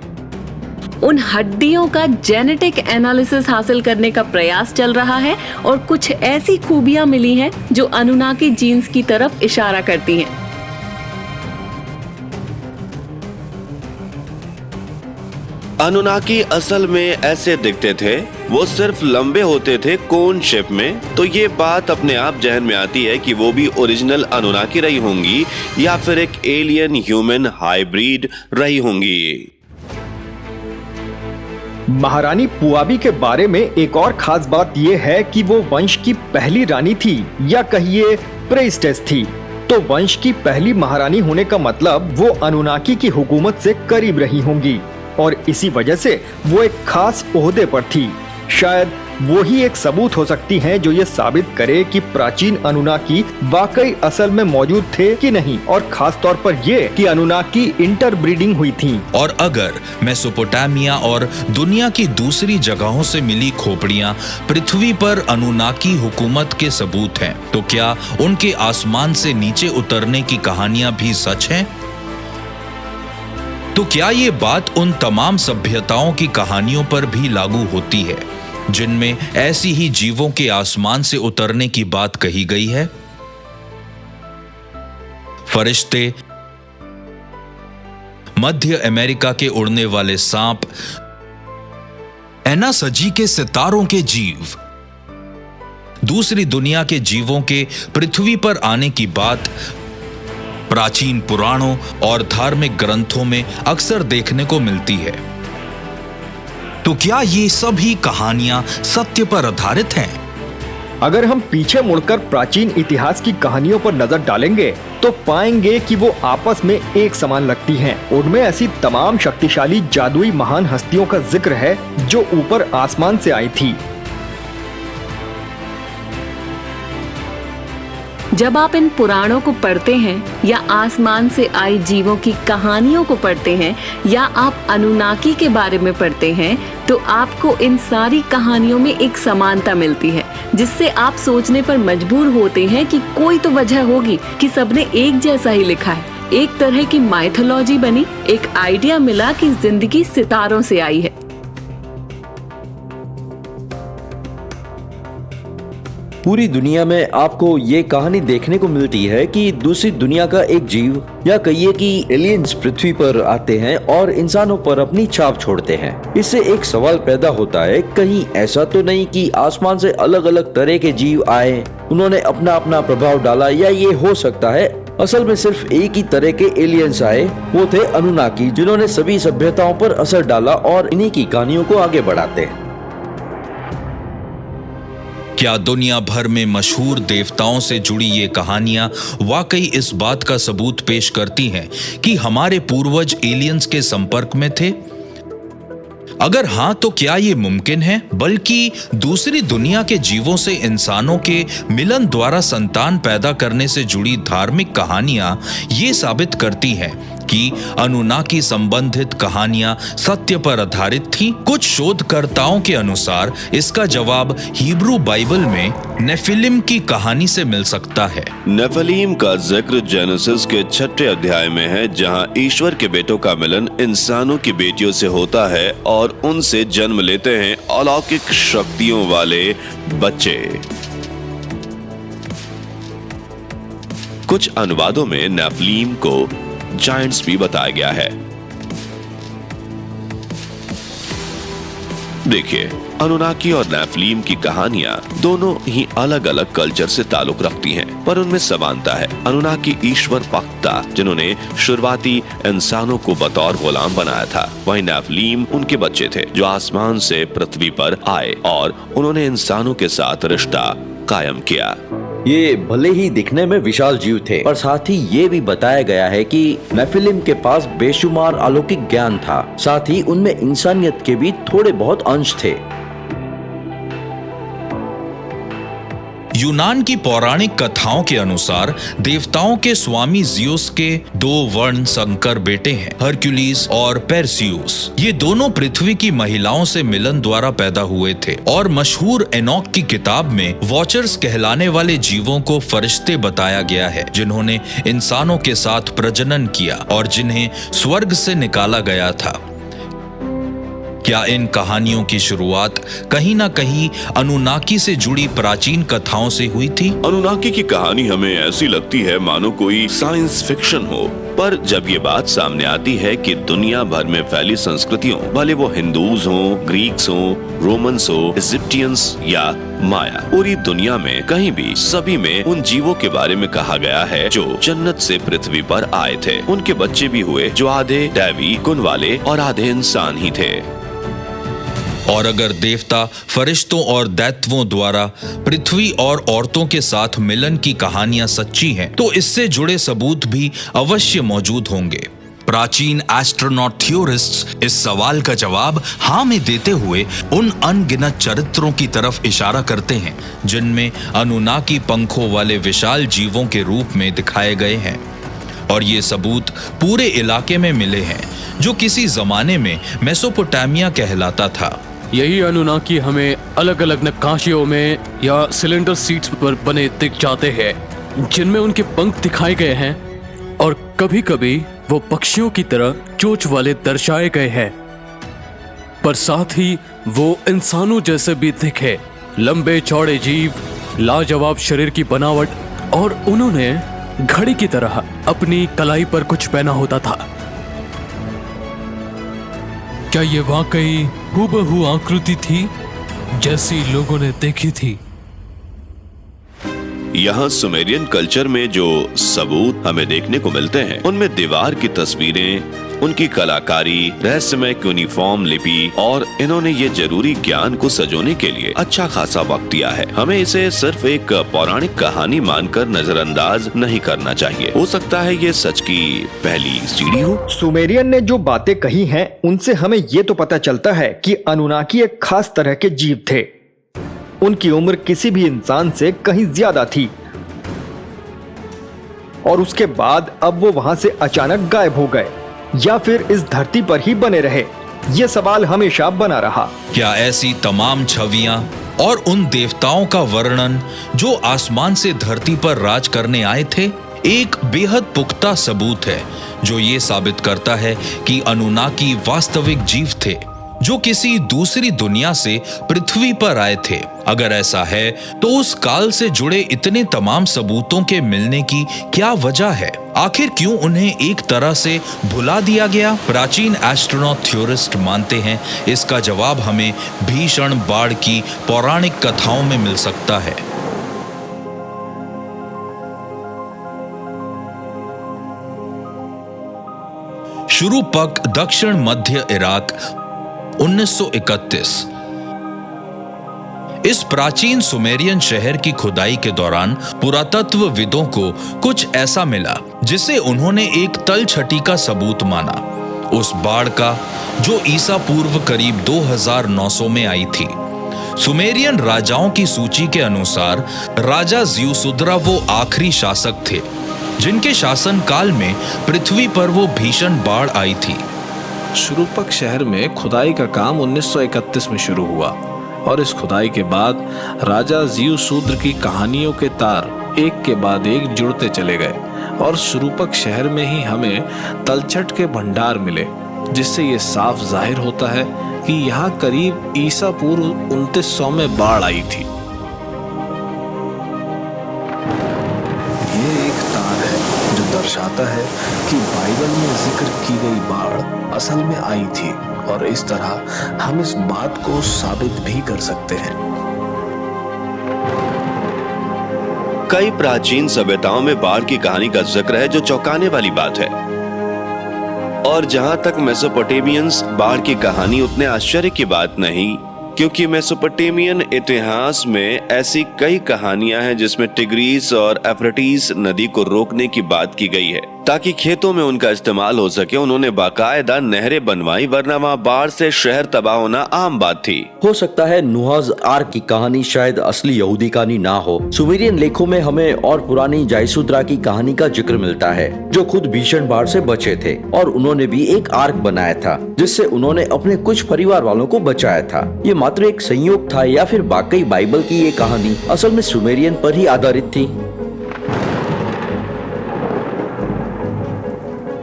उन हड्डियों का जेनेटिक एनालिसिस हासिल करने का प्रयास चल रहा है और कुछ ऐसी खूबियां मिली हैं जो अनुनाकी जीन्स की तरफ इशारा करती हैं। अनुनाकी असल में ऐसे दिखते थे, वो सिर्फ लंबे होते थे कोन शेप में। तो ये बात अपने आप जहन में आती है कि वो भी ओरिजिनल अनुनाकी रही होंगी या फिर एक एलियन ह्यूमन हाइब्रिड रही होंगी। महारानी पुआबी के बारे में एक और खास बात यह है कि वो वंश की पहली रानी थी या कहिए प्रेस्टेस थी। तो वंश की पहली महारानी होने का मतलब वो अनुनाकी की हुकूमत से करीब रही होंगी और इसी वजह से वो एक खास ओहदे पर थी। शायद वो ही एक सबूत हो सकती हैं जो ये साबित करे कि प्राचीन अनुनाकी वाकई असल में मौजूद थे कि नहीं, और खास तौर पर ये कि अनुनाकी इंटरब्रीडिंग हुई थी। और अगर मेसोपोटामिया और दुनिया की दूसरी जगहों से मिली खोपड़ियां पृथ्वी पर अनुनाकी हुकूमत के सबूत हैं, तो क्या उनके आसमान से नीचे उतरने की कहानियां भी सच हैं? तो क्या ये बात उन तमाम सभ्यताओं की कहानियों पर भी लागू होती है जिनमें ऐसी ही जीवों के आसमान से उतरने की बात कही गई है? फरिश्ते, मध्य अमेरिका के उड़ने वाले सांप, एनासजी के सितारों के जीव, दूसरी दुनिया के जीवों के पृथ्वी पर आने की बात प्राचीन पुराणों और धार्मिक ग्रंथों में अक्सर देखने को मिलती है। तो क्या ये सभी कहानियां सत्य पर आधारित हैं? अगर हम पीछे मुड़कर प्राचीन इतिहास की कहानियों पर नजर डालेंगे तो पाएंगे कि वो आपस में एक समान लगती हैं। उनमें ऐसी तमाम शक्तिशाली जादुई महान हस्तियों का जिक्र है जो ऊपर आसमान से आई थी। जब आप इन पुराणों को पढ़ते हैं या आसमान से आई जीवों की कहानियों को पढ़ते हैं या आप अनुनाकी के बारे में पढ़ते हैं, तो आपको इन सारी कहानियों में एक समानता मिलती है, जिससे आप सोचने पर मजबूर होते हैं कि कोई तो वजह होगी कि सबने एक जैसा ही लिखा है। एक तरह की माइथोलॉजी बनी, एक आइडिया मिला कि जिंदगी सितारों से आई है। पूरी दुनिया में आपको ये कहानी देखने को मिलती है कि दूसरी दुनिया का एक जीव या कहिए कि एलियंस पृथ्वी पर आते हैं और इंसानों पर अपनी छाप छोड़ते हैं। इससे एक सवाल पैदा होता है, कहीं ऐसा तो नहीं कि आसमान से अलग अलग तरह के जीव आए, उन्होंने अपना अपना प्रभाव डाला, या ये हो सकता है असल में सिर्फ एक ही तरह के एलियंस आए, वो थे अनुनाकी, जिन्होंने सभी सभ्यताओं पर असर डाला और इन्हीं की कहानियों को आगे बढ़ाते हैं। क्या दुनिया भर में मशहूर देवताओं से जुड़ी ये कहानियां वाकई इस बात का सबूत पेश करती हैं कि हमारे पूर्वज एलियंस के संपर्क में थे? अगर हां, तो क्या ये मुमकिन है? बल्कि दूसरी दुनिया के जीवों से इंसानों के मिलन द्वारा संतान पैदा करने से जुड़ी धार्मिक कहानियां ये साबित करती हैं कि अनुनाकी संबंधित कहानियां सत्य पर आधारित थीं। कुछ शोधकर्ताओं के अनुसार इसका जवाब हिब्रू बाइबल में नेफिलिम की कहानी से मिल सकता है। नेफिलीम का जिक्र जेनेसिस के 6 अध्याय में है, जहां ईश्वर के बेटों का मिलन इंसानों की बेटियों से होता है और उनसे जन्म लेते हैं अलौकिक शक्तियों वाले बच्चे। कुछ अनुवादों में नेफिलीम को जायंट्स भी बताया गया है। देखिए, अनुनाकी और नेफिलीम की कहानियां दोनों ही अलग अलग कल्चर से ताल्लुक रखती हैं, पर उनमें समानता है। अनुनाकी ईश्वर भक्त था, जिन्होंने शुरुआती इंसानों को बतौर गुलाम बनाया था। वहीं नेफिलीम उनके बच्चे थे जो आसमान से पृथ्वी पर आए और उन्होंने इंसानों के साथ रिश्ता कायम किया। ये भले ही दिखने में विशाल जीव थे, पर साथ ही ये भी बताया गया है कि नेफिलिम के पास बेशुमार अलौकिक ज्ञान था। साथ ही उनमें इंसानियत के भी थोड़े बहुत अंश थे। यूनान की पौराणिक कथाओं के अनुसार देवताओं के स्वामी जियोस के 2 वर्ण संकर बेटे हैं, हरक्यूलिस और पेर्सियुस। ये दोनों पृथ्वी की महिलाओं से मिलन द्वारा पैदा हुए थे और मशहूर एनॉक की किताब में वॉचर्स कहलाने वाले जीवों को फरिश्ते बताया गया है, जिन्होंने इंसानों के साथ प्रजनन किया और जिन्हें स्वर्ग से निकाला गया था। क्या इन कहानियों की शुरुआत कहीं ना कहीं अनुनाकी से जुड़ी प्राचीन कथाओं से हुई थी? अनुनाकी की कहानी हमें ऐसी लगती है मानो कोई साइंस फिक्शन हो, पर जब ये बात सामने आती है कि दुनिया भर में फैली संस्कृतियों, भले वो हिंदूज हों, ग्रीक्स हों, रोमन्स हो, इजिप्टियंस या माया, पूरी दुनिया में कहीं भी सभी में उन जीवों के बारे में कहा गया है जो जन्नत से पृथ्वी पर आए थे। उनके बच्चे भी हुए जो आधे दैवी गुण वाले और आधे इंसान ही थे। और अगर देवता फरिश्तों और दैत्वों द्वारा पृथ्वी और औरतों के साथ मिलन की कहानियां सच्ची हैं, तो इससे जुड़े सबूत भी अवश्य मौजूद होंगे। प्राचीन एस्ट्रोनॉट थ्योरिस्ट्स इस सवाल का जवाब हाँ में देते हुए उन अनगिनत चरित्रों की तरफ इशारा करते हैं जिनमें अनुनाकी पंखों वाले विशाल जीवों के रूप में दिखाए गए हैं, और ये सबूत पूरे इलाके में मिले हैं जो किसी जमाने में मेसोपोटामिया कहलाता था। यही अनुनाकी हमें अलग अलग नक्काशियों में या सिलेंडर सीट्स पर बने दिख जाते हैं, जिनमें उनके पंख दिखाए गए हैं और कभी कभी वो पक्षियों की तरह चोंच वाले दर्शाए गए हैं, पर साथ ही वो इंसानों जैसे भी दिखे। लंबे चौड़े जीव, लाजवाब शरीर की बनावट, और उन्होंने घड़ी की तरह अपनी कलाई पर कुछ पहना होता था। क्या ये वाकई हूबहू आकृति थी जैसी लोगों ने देखी थी? यहाँ सुमेरियन कल्चर में जो सबूत हमें देखने को मिलते हैं, उनमें दीवार की तस्वीरें, उनकी कलाकारी, रहस्यमय यूनिफॉर्म लिपि, और इन्होंने ये जरूरी ज्ञान को सजोने के लिए अच्छा खासा वक्त दिया है। हमें इसे सिर्फ एक पौराणिक कहानी मानकर नजरअंदाज नहीं करना चाहिए। हो सकता है ये सच की पहली सीढ़ी हो। सुमेरियन ने जो बातें कही हैं, उनसे हमें ये तो पता चलता है कि अनुनाकी एक खास तरह के जीव थे। उनकी उम्र किसी भी इंसान से कहीं ज्यादा थी। और उसके बाद अब वो वहां से अचानक गायब हो गए, या फिर इस धरती पर ही बने रहे? ये सवाल हमेशा बना रहा। क्या ऐसी तमाम छवियां और उन देवताओं का वर्णन जो आसमान से धरती पर राज करने आए थे, एक बेहद पुख्ता सबूत है जो ये साबित करता है कि अनुनाकी वास्तविक जीव थे जो किसी दूसरी दुनिया से पृथ्वी पर आए थे। अगर ऐसा है तो उस काल से जुड़े इतने तमाम सबूतों के मिलने की क्या वजह है? आखिर क्यों उन्हें एक तरह से भुला दिया गया? प्राचीन एस्ट्रोनॉट थ्योरिस्ट मानते हैं इसका जवाब हमें भीषण बाढ़ की पौराणिक कथाओं में मिल सकता है। शुरूपक, दक्षिण मध्य इराक, 1931। इस प्राचीन सुमेरियन शहर की खुदाई के दौरान पुरातत्वविदों को कुछ ऐसा मिला जिसे उन्होंने एक तलछटी का सबूत माना, उस बाढ़ का जो ईसा पूर्व करीब 2900 में आई थी। सुमेरियन राजाओं की सूची के अनुसार राजा ज़ियुसुद्रा वो आखिरी शासक थे जिनके शासन काल में पृथ्वी पर वो भीषण बाढ़ आई थी। शुरूपक शहर में खुदाई का काम 1931 में शुरू हुआ और इस खुदाई के बाद राजा ज़ियुसुद्र की कहानियों के तार एक के बाद एक जुड़ते चले गए और शुरूपक शहर में ही हमें तलछट के भंडार मिले, जिससे ये साफ जाहिर होता है कि यहाँ करीब ईसा पूर्व 2900 में बाढ़ आई थी। ये एक तार है जो दर्शाता है कि बाइबल में जिक्र की गई बाढ़ असल में आई थी और इस तरह हम इस बात को साबित भी कर सकते हैं। कई प्राचीन सभ्यताओं में बाढ़ की कहानी का जिक्र है जो चौंकाने वाली बात है। और जहां तक मेसोपोटामियंस बाढ़ की कहानी उतने आश्चर्य की बात नहीं, क्योंकि मेसोपोटामियन इतिहास में ऐसी कई कहानियां हैं जिसमें टिग्रीस और एफ्रेटिस नदी को रोकने की बात की गई है ताकि खेतों में उनका इस्तेमाल हो सके। उन्होंने बाकायदा नहरें बनवाई, वरना वहां बाढ़ से शहर तबाह होना आम बात थी। हो सकता है नूह आर्क की कहानी शायद असली यहूदी कहानी ना हो। सुमेरियन लेखों में हमें और पुरानी ज़ियुसुद्रा की कहानी का जिक्र मिलता है जो खुद भीषण बाढ़ से बचे थे और उन्होंने भी एक आर्क बनाया था जिससे उन्होंने अपने कुछ परिवार वालों को बचाया था। ये मात्र एक संयोग था या फिर वाकई बाइबल की ये कहानी असल में सुमेरियन पर ही आधारित थी?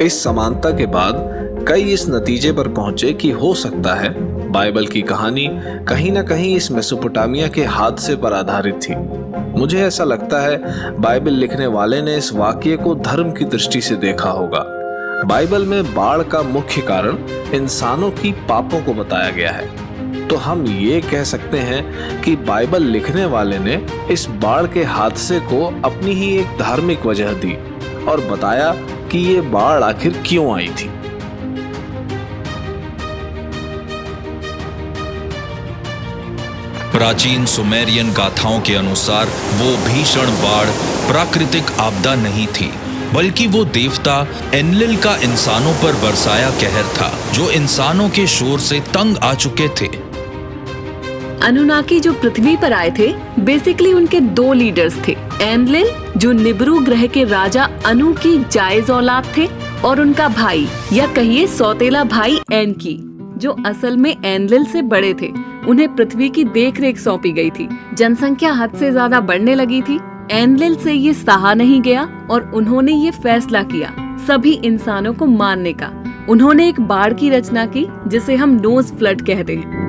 इस समानता के बाद कई इस नतीजे पर पहुंचे कि हो सकता है बाइबल की कहानी कहीं ना कहीं इस मेसोपोटामिया के हादसे पर आधारित थी। मुझे ऐसा लगता है बाइबल लिखने वाले ने इस वाकये को धर्म की दृष्टि से देखा होगा। बाइबल में बाढ़ का मुख्य कारण इंसानों की पापों को बताया गया है, तो हम ये कह सकते हैं कि बाइबल लिखने वाले ने इस बाढ़ के हादसे को अपनी ही एक धार्मिक वजह दी और बताया कि ये बाढ़ आखिर क्यों आई थी। प्राचीन सुमेरियन गाथाओं के अनुसार वो भीषण बाढ़ प्राकृतिक आपदा नहीं थी, बल्कि वो देवता एनलिल का इंसानों पर बरसाया कहर था जो इंसानों के शोर से तंग आ चुके थे। अनुनाकी जो पृथ्वी पर आए थे, बेसिकली उनके दो लीडर्स थे। एनलिल जो निब्रू ग्रह के राजा अनु की जायज औलाद थे और उनका भाई या कहिए सौतेला भाई एनकी जो असल में एनलिल से बड़े थे। उन्हें पृथ्वी की देखरेख सौंपी गई थी। जनसंख्या हद से ज्यादा बढ़ने लगी थी। एनलिल से ये सहा नहीं गया और उन्होंने ये फैसला किया सभी इंसानों को मारने का। उन्होंने एक बाढ़ की रचना की जिसे हम नोज फ्लड कहते हैं।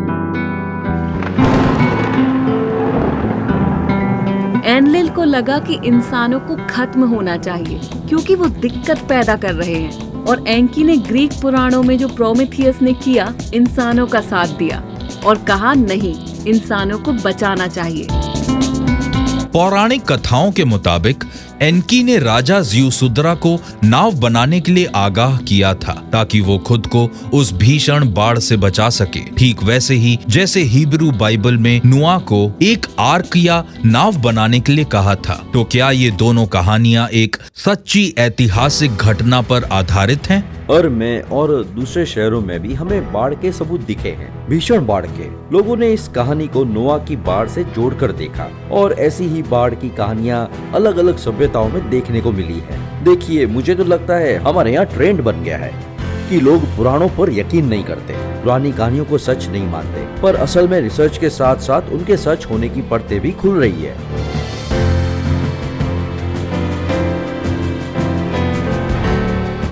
एनलिल को लगा कि इंसानों को खत्म होना चाहिए क्योंकि वो दिक्कत पैदा कर रहे हैं, और एंकी ने ग्रीक पुराणों में जो प्रोमेथियस ने किया, इंसानों का साथ दिया और कहा नहीं, इंसानों को बचाना चाहिए। पौराणिक कथाओं के मुताबिक एनकी ने राजा ज़ियुसुद्रा को नाव बनाने के लिए आगाह किया था ताकि वो खुद को उस भीषण बाढ़ से बचा सके। ठीक वैसे ही जैसे हिब्रू बाइबल में नूह को एक आर्क या नाव बनाने के लिए कहा था। तो क्या ये दोनों कहानियां एक सच्ची ऐतिहासिक घटना पर आधारित हैं? और में और दूसरे शहरों में भी हमें बाढ़ के सबूत दिखे हैं, भीषण बाढ़ के। लोगों ने इस कहानी को नूह की बाढ़ से जोड़कर देखा और ऐसी ही बाढ़ की कहानियां अलग अलग सभ्यता सभ्यताओं में देखने को मिली है। देखिए, मुझे तो लगता है हमारे यहाँ ट्रेंड बन गया है कि लोग पुराणों पर यकीन नहीं करते, पुरानी कहानियों को सच नहीं मानते, पर असल में रिसर्च के साथ साथ उनके सच होने की परतें भी खुल रही है।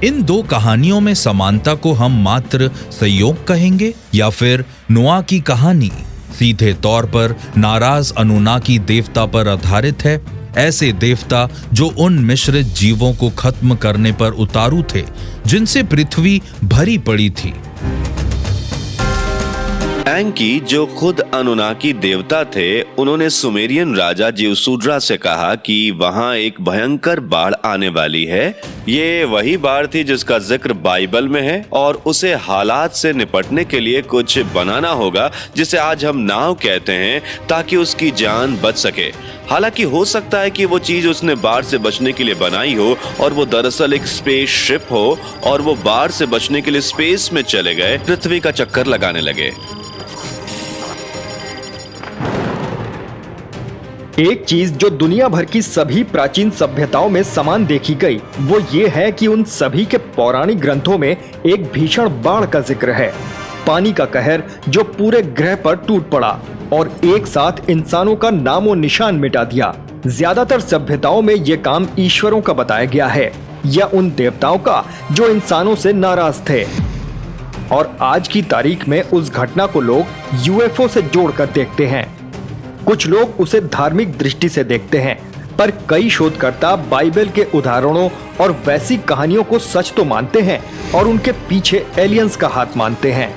इन दो कहानियों में समानता को हम मात्र संयोग कहेंगे या फिर नोआ की कहानी सीधे तौर पर नाराज अनुनाकी देवता पर आधारित है, ऐसे देवता जो उन मिश्रित जीवों को खत्म करने पर उतारू थे जिनसे पृथ्वी भरी पड़ी थी। एंकी, जो खुद अनुनाकी देवता थे, उन्होंने सुमेरियन राजा जिउसूड्रा से कहा कि वहां एक भयंकर बाढ़ आने वाली है। ये वही बाढ़ थी जिसका जिक्र बाइबल में है और उसे हालात से निपटने के लिए कुछ बनाना होगा जिसे आज हम नाव कहते हैं, ताकि उसकी जान बच सके। हालांकि हो सकता है कि वो चीज उसने बाढ़ से बचने के लिए बनाई हो और वो दरअसल एक स्पेस शिप हो और वो बाढ़ से बचने के लिए स्पेस में चले गए, पृथ्वी का चक्कर लगाने लगे। एक चीज जो दुनिया भर की सभी प्राचीन सभ्यताओं में समान देखी गई, वो ये है कि उन सभी के पौराणिक ग्रंथों में एक भीषण बाढ़ का जिक्र है। पानी का कहर जो पूरे ग्रह पर टूट पड़ा और एक साथ इंसानों का नामो निशान मिटा दिया। ज्यादातर सभ्यताओं में ये काम ईश्वरों का बताया गया है या उन देवताओं का जो इंसानों से नाराज थे। और आज की तारीख में उस घटना को लोग यूएफओ से जोड़कर देखते हैं। कुछ लोग उसे धार्मिक दृष्टि से देखते हैं, पर कई शोधकर्ता बाइबल के उदाहरणों और वैसी कहानियों को सच तो मानते हैं और उनके पीछे एलियंस का हाथ मानते हैं।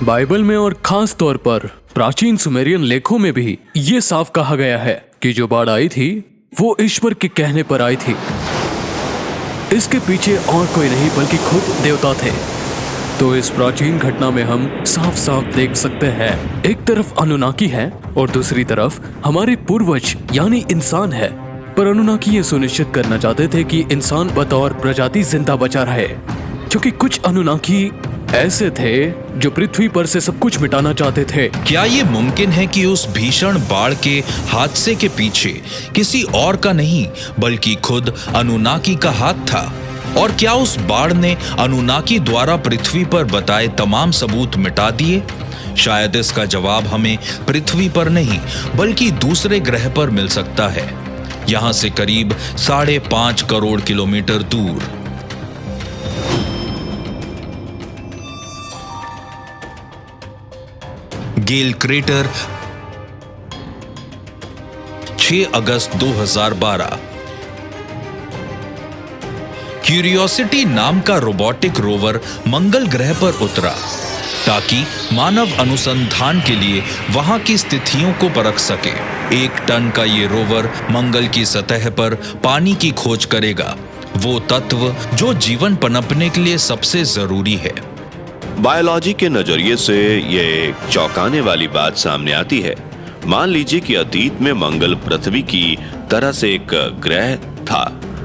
बाइबल में और खास तौर पर प्राचीन सुमेरियन लेखों में भी ये साफ कहा गया है कि जो बाढ़ आई थी वो ईश्वर के कहने पर आई थी। इसके पीछे और कोई नहीं बल्कि खुद देवता थे। तो इस प्राचीन घटना में हम साफ साफ देख सकते हैं, एक तरफ अनुनाकी है और दूसरी तरफ हमारे पूर्वज यानी इंसान है। पर अनुनाकी ये सुनिश्चित करना चाहते थे कि इंसान बतौर प्रजाति जिंदा बचा रहे, क्योंकि कुछ अनुनाकी ऐसे थे जो पृथ्वी पर से सब कुछ मिटाना चाहते थे। क्या ये मुमकिन है कि उस भीषण बाढ़ के हादसे के पीछे किसी और का नहीं बल्कि खुद अनुनाकी का हाथ था? और क्या उस बाढ़ ने अनुनाकी द्वारा पृथ्वी पर बताए तमाम सबूत मिटा दिए? शायद इसका जवाब हमें पृथ्वी पर नहीं बल्कि दूसरे ग्रह पर मिल सकता है, यहां से करीब 5.5 करोड़ किलोमीटर दूर। गेल क्रेटर, 6 अगस्त 2012। क्यूरियोसिटी नाम का रोबोटिक रोवर मंगल ग्रह पर उतरा ताकि मानव अनुसंधान के लिए वहां की स्थितियों को परख सके। 1 टन का ये रोवर मंगल की सतह पर पानी की खोज करेगा, वो तत्व जो जीवन पनपने के लिए सबसे जरूरी है। बायोलॉजी के नजरिए से ये एक चौंकाने वाली बात सामने आती है। मान लीजिए कि अतीत में मंगल पृथ्वी की तरह से एक ग्रह था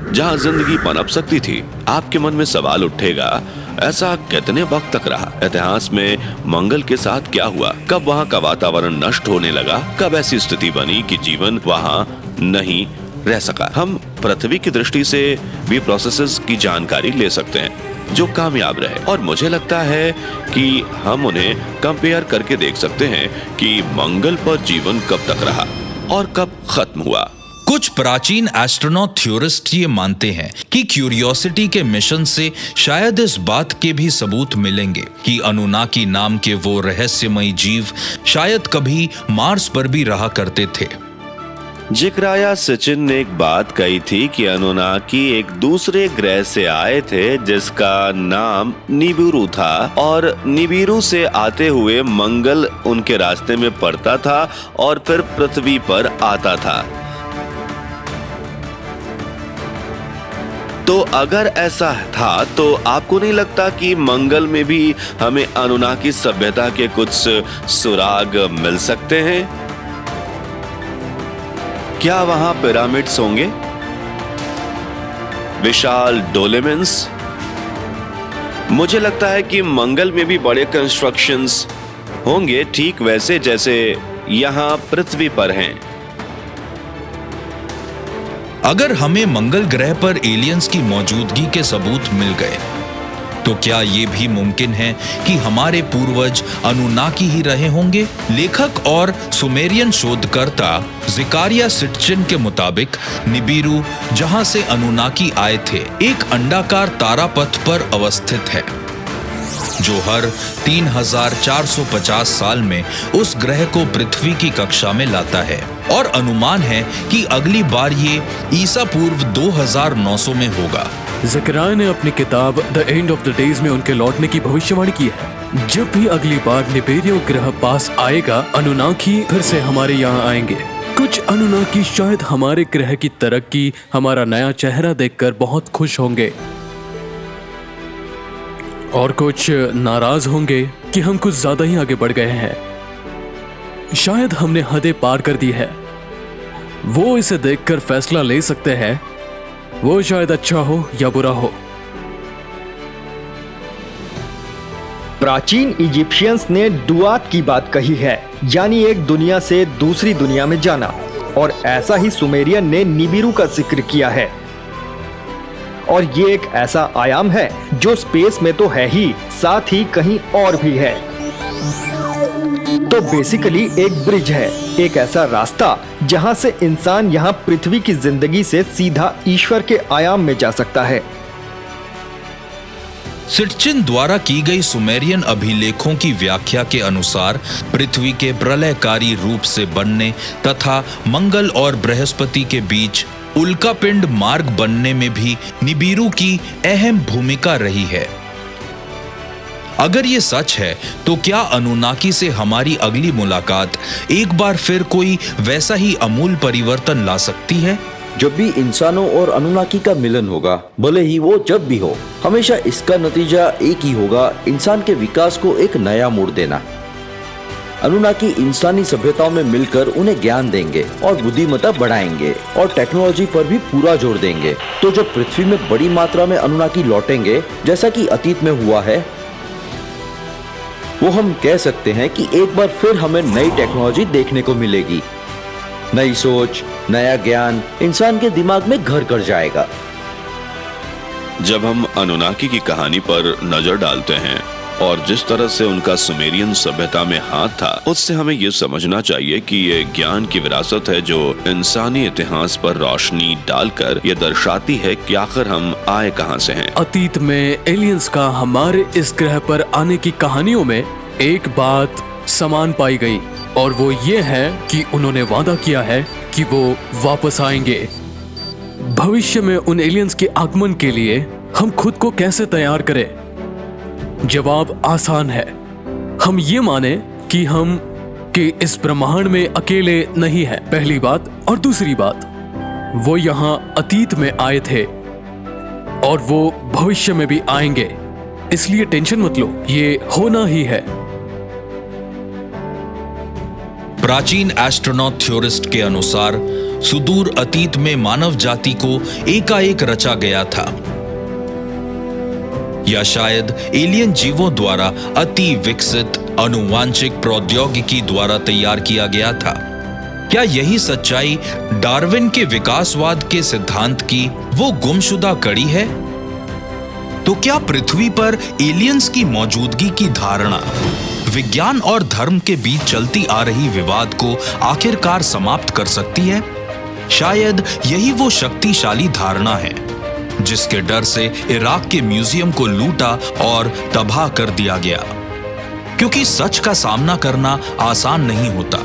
जहां जिंदगी पनप सकती थी। आपके मन में सवाल उठेगा, ऐसा कितने वक्त तक रहा? इतिहास में मंगल के साथ क्या हुआ? कब वहां का वातावरण नष्ट होने लगा? कब ऐसी स्थिति बनी कि जीवन वहां नहीं रह सका? हम पृथ्वी की दृष्टि से भी प्रोसेसेस की जानकारी ले सकते हैं जो कामयाब रहे, और मुझे लगता है कि हम उन्हें कंपेयर करके देख सकते हैं कि मंगल पर जीवन कब तक रहा और कब खत्म हुआ। कुछ प्राचीन एस्ट्रोनॉट थ्योरिस्ट ये मानते हैं कि क्यूरियोसिटी के मिशन से शायद इस बात के भी सबूत मिलेंगे कि अनुनाकी नाम के वो रहस्यमयी जीव शायद कभी मार्स पर भी रहा करते थे। जिक्राया सचिन ने एक बात कही थी कि अनुनाकी एक दूसरे ग्रह से आए थे जिसका नाम निबिरू था, और निबिरू से आते हुए मंगल उनके रास्ते में पड़ता था और फिर पृथ्वी पर आता था। तो अगर ऐसा था तो आपको नहीं लगता कि मंगल में भी हमें अनुनाकी सभ्यता के कुछ सुराग मिल सकते हैं? क्या वहां पिरामिड्स होंगे, विशाल डोलेमेंस? मुझे लगता है कि मंगल में भी बड़े कंस्ट्रक्शंस होंगे, ठीक वैसे जैसे यहां पृथ्वी पर हैं। अगर हमें मंगल ग्रह पर एलियंस की मौजूदगी के सबूत मिल गए, तो क्या ये भी मुमकिन है कि हमारे पूर्वज अनुनाकी ही रहे होंगे? लेखक और सुमेरियन शोधकर्ता ज़िकारिया सिटचिन के मुताबिक निबिरू, जहां से अनुनाकी आए थे, एक अंडाकार तारापथ पर अवस्थित है जो हर 3450 साल में उस ग्रह को पृथ्वी की कक्षा में लाता है, और अनुमान है कि अगली बार ये ईसा पूर्व 2900 में होगा। ज़करिया ने अपनी किताब the end of the days में उनके लौटने की भविष्यवाणी की है। जब भी अगली बार निबेरियो ग्रह पास आएगा, अनुनाकी फिर से हमारे यहाँ आएंगे। कुछ अनुनाकी शायद हमारे ग्रह की तरक्की, हमारा नया चेहरा देखकर बहुत खुश होंगे, और कुछ नाराज होंगे कि हम कुछ ज्यादा ही आगे बढ़ गए हैं। शायद हमने हदें पार कर दी है। वो इसे देखकर फैसला ले सकते हैं, वो शायद अच्छा हो या बुरा हो। प्राचीन इजिप्शियंस ने दुआत की बात कही है, यानी एक दुनिया से दूसरी दुनिया में जाना, और ऐसा ही सुमेरियन ने निबिरू का जिक्र किया है। और ये एक ऐसा आयाम है जो स्पेस में तो है ही, साथ ही कहीं और भी है। तो बेसिकली एक ब्रिज है, एक ऐसा रास्ता जहां से इंसान यहां पृथ्वी की जिंदगी से सीधा ईश्वर के आयाम में जा सकता है। सिटचिन द्वारा की गई सुमेरियन अभिलेखों की व्याख्या के अनुसार पृथ्वी के प्रलयकारी रूप से बनने तथा मंगल और बृहस्पति के बीच उल्कापिंड मार्ग बनने में भी निबिरू की अहम भूमिका रही है। अगर ये सच है, तो क्या अनुनाकी से हमारी अगली मुलाकात एक बार फिर कोई वैसा ही अमूल परिवर्तन ला सकती है? जब भी इंसानों और अनुनाकी का मिलन होगा, भले ही वो जब भी हो, हमेशा इसका नतीजा एक ही होगा, इंसान के विकास को एक नया मोड़ देना। अनुनाकी इंसानी सभ्यताओं में मिलकर उन्हें ज्ञान देंगे और बुद्धिमत्ता बढ़ाएंगे और टेक्नोलॉजी पर भी पूरा जोर देंगे। तो जब पृथ्वी में बड़ी मात्रा में अनुनाकी लौटेंगे, जैसा कि अतीत में हुआ है, वो हम कह सकते हैं कि एक बार फिर हमें नई टेक्नोलॉजी देखने को मिलेगी। नई सोच, नया ज्ञान इंसान के दिमाग में घर कर जाएगा। जब हम अनुनाकी की कहानी पर नजर डालते हैं और जिस तरह से उनका सुमेरियन सभ्यता में हाथ था, उससे हमें ये समझना चाहिए कि ये ज्ञान की विरासत है जो इंसानी इतिहास पर रोशनी डालकर ये दर्शाती है कि आखिर हम आए कहां से हैं। अतीत में एलियंस का हमारे इस ग्रह पर आने की कहानियों में एक बात समान पाई गई, और वो ये है कि उन्होंने वादा किया है कि वो वापस आएंगे। भविष्य में उन एलियंस के आगमन के लिए हम खुद को कैसे तैयार करें? जवाब आसान है। हम ये माने कि इस ब्रह्मांड में अकेले नहीं है, पहली बात। और दूसरी बात, वो यहाँ अतीत में आए थे और वो भविष्य में भी आएंगे, इसलिए टेंशन मत लो, ये होना ही है। प्राचीन एस्ट्रोनॉट थ्योरिस्ट के अनुसार सुदूर अतीत में मानव जाति को एकाएक रचा गया था, या शायद एलियन जीवों द्वारा अति विकसित आनुवांशिक प्रौद्योगिकी द्वारा तैयार किया गया था। क्या यही सच्चाई डार्विन के विकासवाद के सिद्धांत की वो गुमशुदा कड़ी है? तो क्या पृथ्वी पर एलियंस की मौजूदगी की धारणा विज्ञान और धर्म के बीच चलती आ रही विवाद को आखिरकार समाप्त कर सकती है? शायद यही वो शक्तिशाली धारणा है जिसके डर से इराक के म्यूजियम को लूटा और तबाह कर दिया गया, क्योंकि सच का सामना करना आसान नहीं होता।